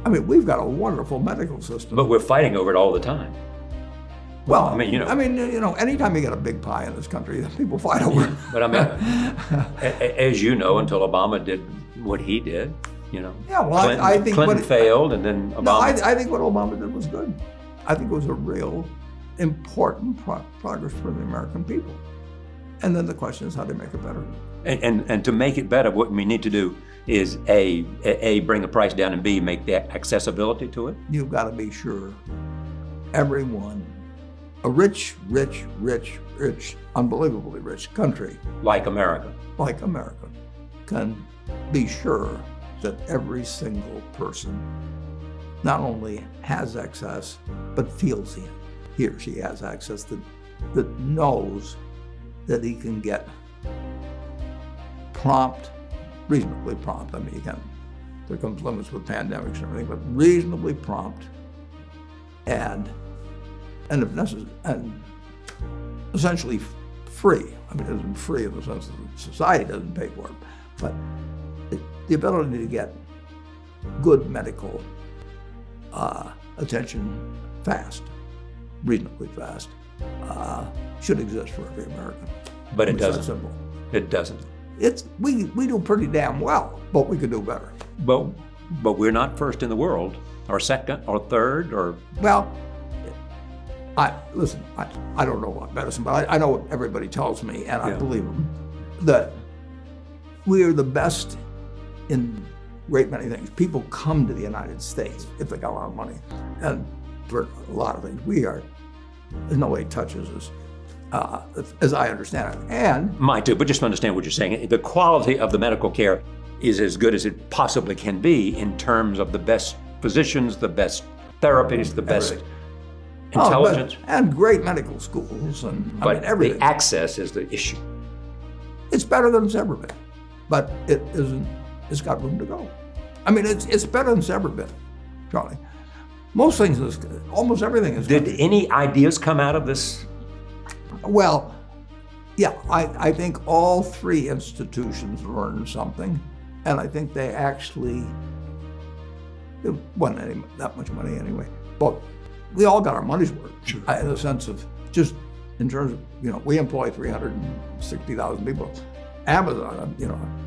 I mean, we've got a wonderful medical system. But we're fighting over it all the time. Well, I mean, anytime you get a big pie in this country, people fight over it. But I mean, as you know, until Obama did what he did, Yeah, well, I think Clinton failed, and then Obama. No, I think what Obama did was good. I think it was a real important progress for the American people. And then the question is how to make it better. And to make it better, what we need to do is A, bring the price down, and B, make the accessibility to it. You've got to be sure everyone, a rich, unbelievably rich country like America, can be sure that every single person not only has access, but feels he or she has access, that knows that he can get reasonably prompt. I mean, there comes limits with pandemics and everything, but reasonably prompt and if necessary, and essentially free. I mean, it isn't free in the sense that society doesn't pay for it, but the ability to get good medical attention fast, reasonably fast, should exist for every American. But it doesn't. Simple. It doesn't. We do pretty damn well, but we could do better. But we're not first in the world, or second, or third, or. Well, I don't know about medicine, but I know what everybody tells me, and I believe them, that we are the best in a great many things. People come to the United States if they got a lot of money, and for a lot of things, there's no way it touches us, as I understand it. And mine too, but just to understand what you're saying, the quality of the medical care is as good as it possibly can be in terms of the best physicians, the best therapies, the best intelligence. And great medical schools, and everything. The access is the issue. It's better than it's ever been, but it isn't. It's got room to go. I mean, it's better than it's ever been, Charlie. Most things, almost everything is. Did any ideas come out of this? Well, yeah, I think all three institutions learned something, and I think they actually, it wasn't that much money anyway, but we all got our money's worth. Sure. In the sense of just in terms of, we employ 360,000 people. Amazon,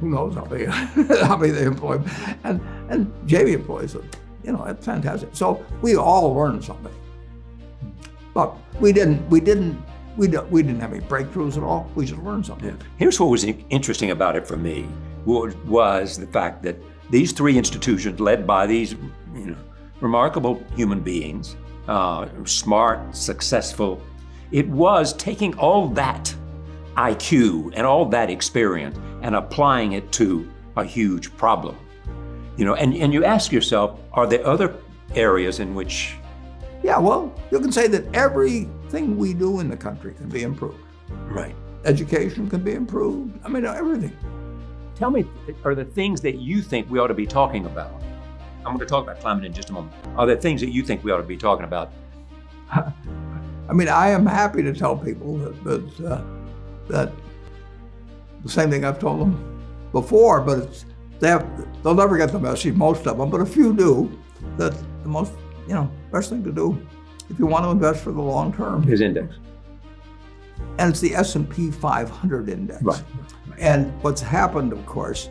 who knows how many they employ, and JV employs them. It's fantastic. So we all learned something, but we didn't have any breakthroughs at all. We just learned something. Yeah. Here's what was interesting about it for me was the fact that these three institutions, led by these remarkable human beings, smart, successful, it was taking all that IQ and all that experience and applying it to a huge problem. And you ask yourself, are there other areas in which? Yeah, well, you can say that everything we do in the country can be improved. Right. Education can be improved. I mean, everything. Tell me, are there things that you think we ought to be talking about? I'm going to talk about climate in just a moment. Are there things that you think we ought to be talking about? I mean, I am happy to tell people that the same thing I've told them before, but they'll never get the message, most of them, but a few do, that the most, best thing to do if you want to invest for the long term is index. And it's the S&P 500 index. Right. And what's happened, of course,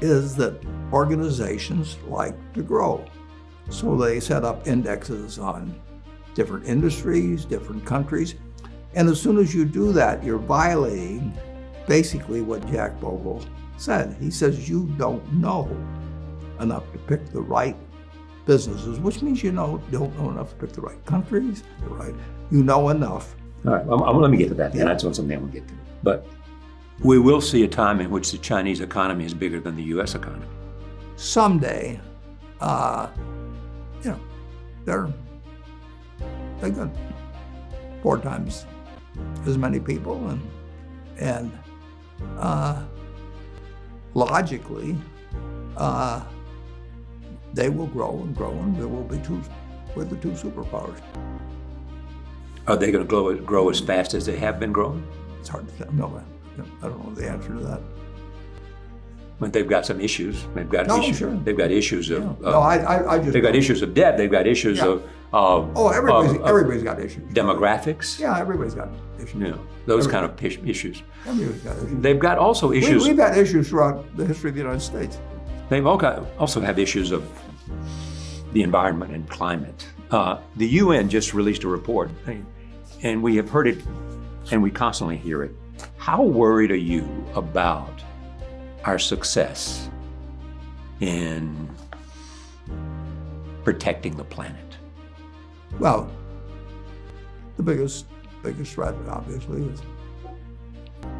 is that organizations like to grow. So they set up indexes on different industries, different countries. And as soon as you do that, you're violating basically what Jack Bogle said. He says you don't know enough to pick the right businesses, which means you don't know enough to pick the right countries, you know enough. All right, let me get to that. Yeah. That's something I want to get to. But we will see a time in which the Chinese economy is bigger than the U.S. economy. Someday, they got 4 times as many people, and logically, they will grow and grow, and we're the 2 superpowers. Are they going to grow as fast as they have been growing? It's hard to tell. No, I don't know the answer to that. But they've got some issues. They've got No, issues. sure. They've got issues of. No, I just. They've got issues of debt. They've got issues Yeah. of. Everybody's got issues. Demographics. Yeah, everybody's got issues. Yeah, those kind of issues. Everybody's got issues. They've got also issues. We've had issues throughout the history of the United States. They've also have issues of the environment and climate. The UN just released a report, and we have heard it, and we constantly hear it. How worried are you about our success in protecting the planet? Well, the biggest threat, obviously, is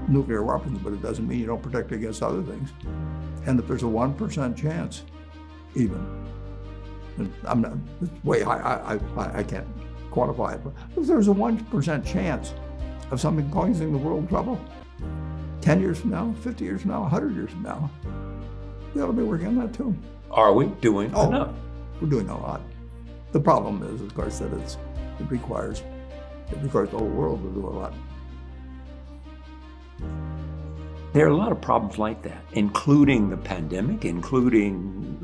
nuclear weapons, but it doesn't mean you don't protect against other things. And if there's a 1% chance, even, and I'm not, it's way high, I can't quantify it, but if there's a 1% chance of something causing the world trouble, 10 years from now, 50 years from now, 100 years from now, we ought to be working on that too. Are we doing enough? We're doing a lot. The problem is, of course, that it requires the whole world to do a lot. There are a lot of problems like that, including the pandemic, including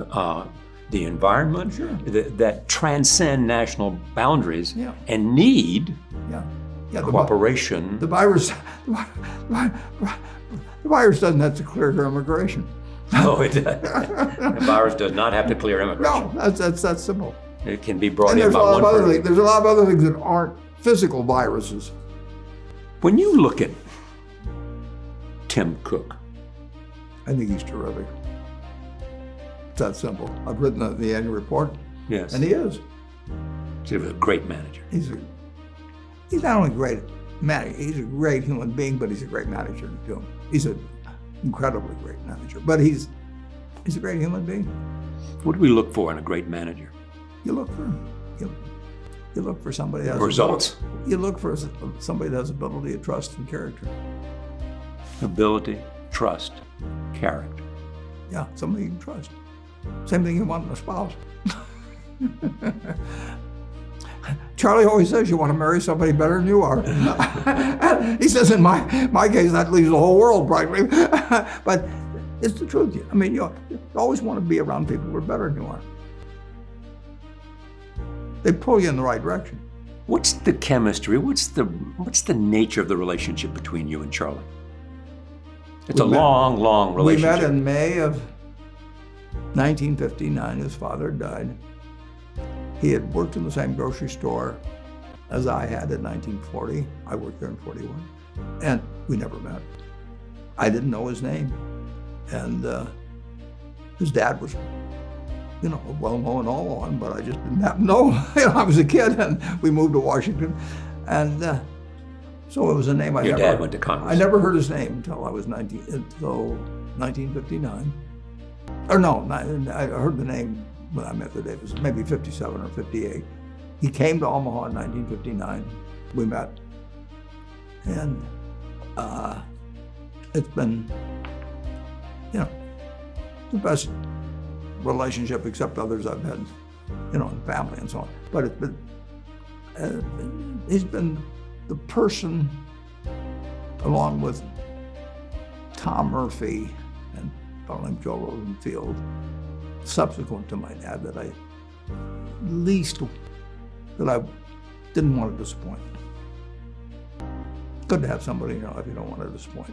the environment, Sure. that transcend national boundaries Yeah. and need Yeah, cooperation. The virus doesn't have to clear her immigration. No, it does. The virus does not have to clear immigration. No, that's simple. It can be brought And in there's by one person. there's a lot of other things that aren't physical viruses. When you look at Tim Cook, I think he's terrific. It's that simple. I've written the annual report, yes, and he is. he was a great manager. He's not only great manager, he's a great human being, but he's a great manager too. He's an incredibly great manager, but he's a great human being. What do we look for in a great manager? You look for somebody that has Results. You look for somebody that has ability of trust and character. Ability, trust, character. Yeah, somebody you can trust. Same thing you want in a spouse. Charlie always says you want to marry somebody better than you are. He says in my case that leaves the whole world practically. But it's the truth. I mean, you always want to be around people who are better than you are. They pull you in the right direction. What's the chemistry? What's the nature of the relationship between you and Charlie? It's a long relationship. We met in May of 1959. His father died. He had worked in the same grocery store as I had in 1940. I worked there in 41. And we never met. I didn't know his name. And his dad was, well known and all on, but I just didn't happen to know. I was a kid and we moved to Washington. And so it was a name Your dad went to Congress. I never heard his name until 1959. Or no, I heard the name when I met the day. It was maybe 57 or 58. He came to Omaha in 1959. We met. And it's been, the best relationship except others I've had, in family and so on. But it's been, he's been the person, along with Tom Murphy and a fellow named Joe Rosenfield, subsequent to my dad, that I didn't want to disappoint. Good to have somebody in your life you don't want to disappoint.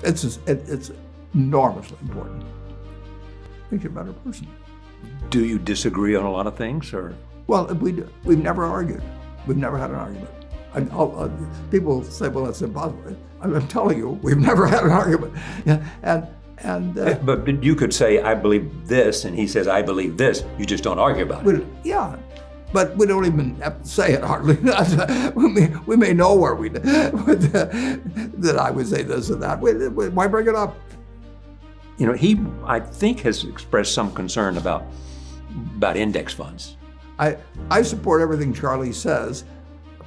It's enormously important. Makes you a better person. Do you disagree on a lot of things, or? Well, we've never argued. We've never had an argument. People say, well, that's impossible. I'm telling you, we've never had an argument. Yeah, But you could say, I believe this, and he says, I believe this. You just don't argue about it. Yeah, but we don't even have to say it hardly. We may know where that I would say this or that. Why bring it up? He, I think, has expressed some concern about index funds. I support everything Charlie says,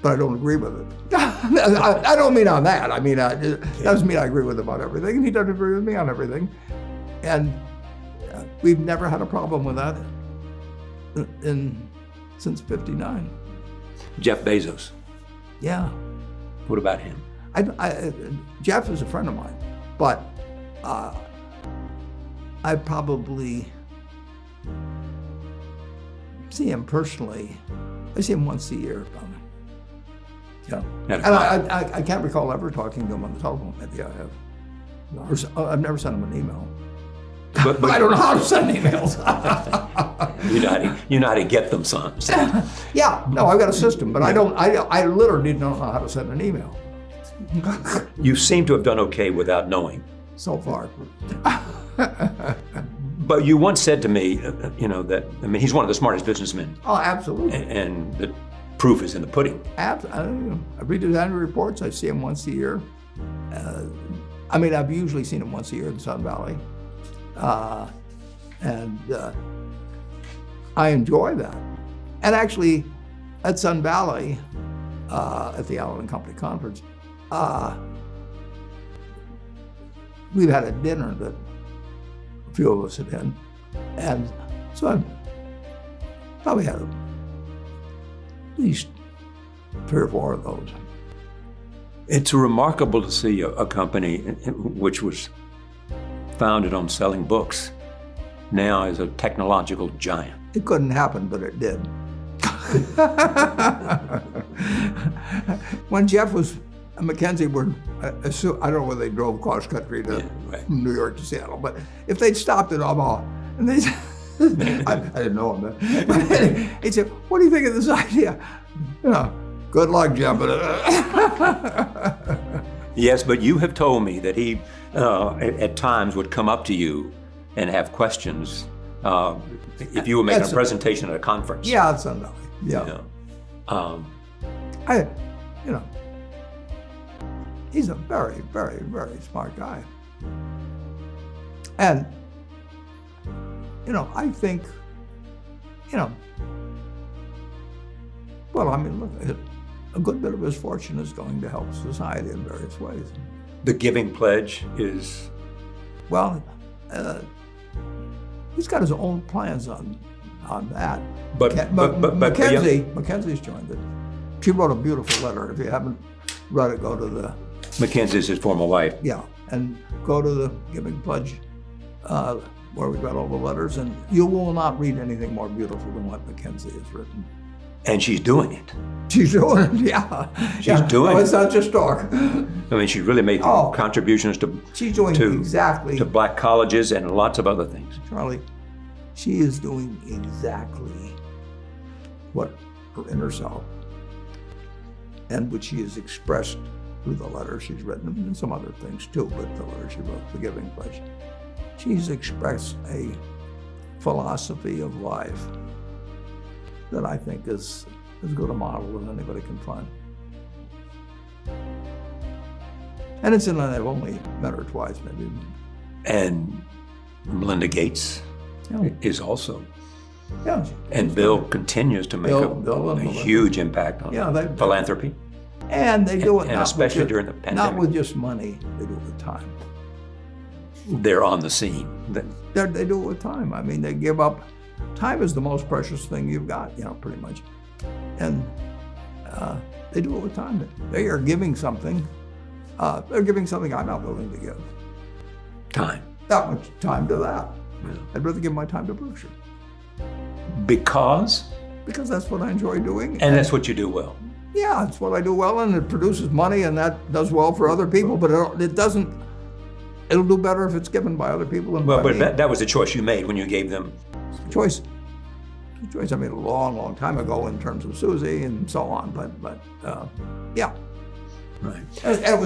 but I don't agree with it. I don't mean on that. I mean, it doesn't mean I agree with him on everything, and he doesn't agree with me on everything. And we've never had a problem with that since '59. Jeff Bezos. Yeah. What about him? Jeff is a friend of mine, but I probably see him personally. I see him once a year, probably. Yeah. And I can't recall ever talking to him on the telephone. Maybe I have. I've never sent him an email. But I don't know how to send emails. You know how to get them, son. Yeah, no, I've got a system, but I don't. I literally don't know how to send an email. You seem to have done okay without knowing. So far. But you once said to me, that, he's one of the smartest businessmen. Oh, absolutely. And the proof is in the pudding. I read his annual reports. I see him once a year. I've usually seen him once a year in Sun Valley. And I enjoy that. And actually, at Sun Valley, at the Allen & Company conference, we've had a dinner that a few of us had been. And so I've probably had at least 3 or 4 of those. It's remarkable to see a company which was founded on selling books now is a technological giant. It couldn't happen, but it did. When Jeff was at McKinsey, I don't know whether they drove cross country from New York to Seattle, but if they'd stopped at Omaha, and they I didn't know him then, but he'd say, "What do you think of this idea?" Good luck, Jeff. Yes, but you have told me that he, at times, would come up to you and have questions if you were making a presentation at a conference. Yeah, it's Sun Valley. Yeah. He's a very, very, very smart guy. And, I think, look, a good bit of his fortune is going to help society in various ways. The giving pledge is? Well, he's got his own plans on that. But Mackenzie's joined it. She wrote a beautiful letter. If you haven't read it, go to the... Mackenzie's his former wife. Yeah, and go to the Giving Pledge, where we've got all the letters, and you will not read anything more beautiful than what Mackenzie has written. And she's doing it. She's doing it, yeah. She's doing it. It's not just talk. She really made contributions to... She's doing exactly... to black colleges and lots of other things. Charlie, she is doing exactly what her inner self, and which she has expressed through the letters she's written, and some other things too, but the letter she wrote, The Giving Pledge. She's expressed a philosophy of life that I think is as good a model as anybody can find. And incidentally, I've only met her twice, maybe. And Melinda Gates is also. Yeah. And Bill continues to make a huge impact on philanthropy. And they do it and especially during the pandemic. Not with just money, they do it with time. They're on the scene. They do it with time. They give up. Time is the most precious thing you've got, pretty much. And they do it with time. They are giving something. They're giving something I'm not willing to give. Time. That much time to that. Yeah. I'd rather give my time to Berkshire. Because? Because that's what I enjoy doing. And that's what you do well. Yeah, it's what I do well, and it produces money, and that does well for other people, but it doesn't. It'll do better if it's given by other people. But that was the choice you made when you gave them. Choice I made a long, long time ago in terms of Susie and so on. But yeah. Right. It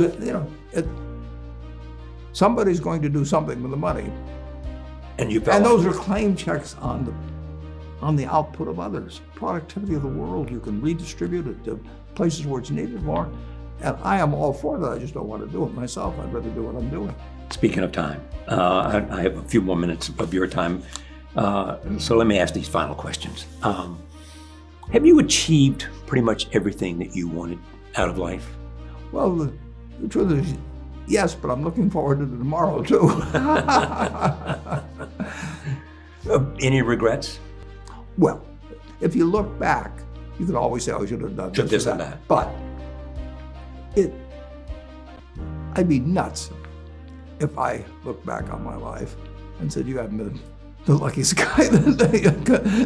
was, somebody's going to do something with the money. And those are claim checks on the output of others. Productivity of the world, you can redistribute it to places where it's needed more. And I am all for that. I just don't want to do it myself. I'd rather do what I'm doing. Speaking of time, I have a few more minutes of your time. So let me ask these final questions. Have you achieved pretty much everything that you wanted out of life? Well, the truth is, yes, but I'm looking forward to tomorrow, too. Any regrets? Well, if you look back, You can always say, "Oh, I should have done This and that. But I'd be nuts if I look back on my life and said, "You haven't been the luckiest guy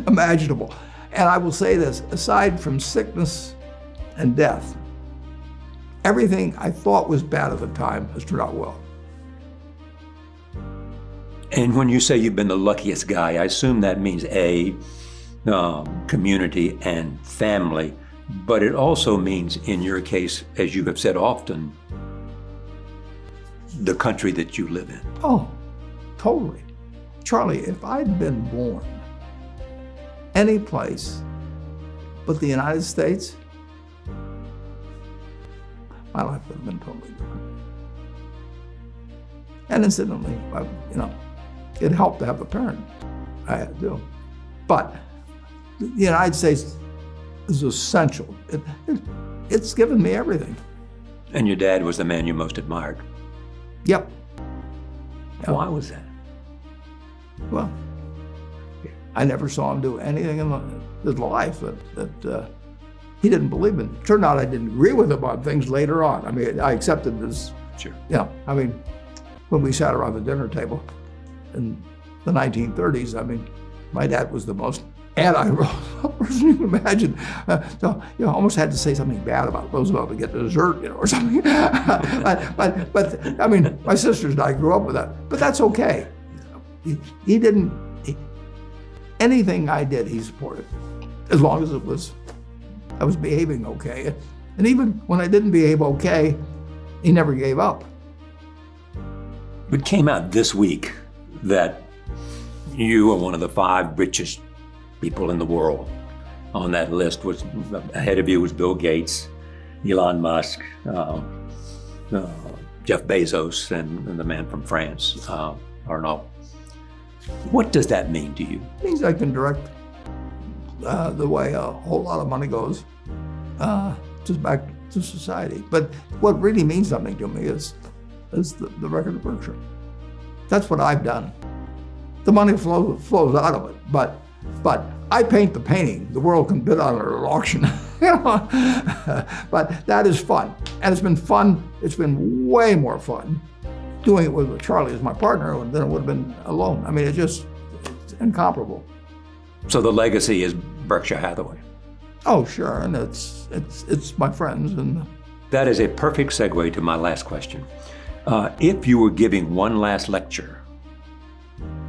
imaginable." And I will say this: aside from sickness and death, everything I thought was bad at the time has turned out well. And when you say you've been the luckiest guy, I assume that means community and family, but it also means, in your case, as you have said often, the country that you live in. Oh, totally. Charlie, if I'd been born any place but the United States, my life would have been totally different. And incidentally, it helped to have a parent. I had to. But the United States is essential. It's given me everything. And your dad was the man you most admired. Yep. Why was that? Well, I never saw him do anything in his life that he didn't believe in. Turned out I didn't agree with him on things later on. I mean, I accepted this. Sure. I mean, when we sat around the dinner table in the 1930s, I mean, my dad was the most anti-Roosevelt person you can imagine. So you almost had to say something bad about Roosevelt to get dessert, or something. but I mean, my sisters and I grew up with that. But that's okay. He didn't. Anything I did, he supported, as long as I was behaving okay. And even when I didn't behave okay, he never gave up. It came out this week that you are one of the 5 richest people in the world. On that list was, ahead of you was Bill Gates, Elon Musk, Jeff Bezos, and the man from France, Arnaud. What does that mean to you? It means I can direct the way a whole lot of money goes just back to society. But what really means something to me is the record of Berkshire. That's what I've done. The money flows out of it, but I paint the painting. The world can bid on it at auction. But that is fun, and it's been fun. It's been way more fun doing it with Charlie as my partner than it would have been alone. I mean, it's incomparable. So the legacy is Berkshire Hathaway. Oh, sure, and it's my friends. And that is a perfect segue to my last question. If you were giving one last lecture,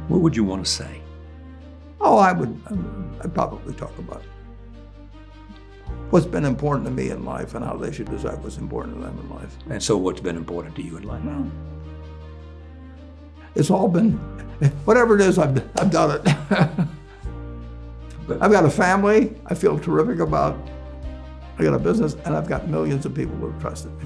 what would you want to say? Oh, I'd probably talk about what's been important to me in life and how they should decide what's important to them in life. And so what's been important to you in life? Well, it's all been, whatever it is, I've done it. I've got a family I feel terrific about. I got a business, and I've got millions of people who have trusted me.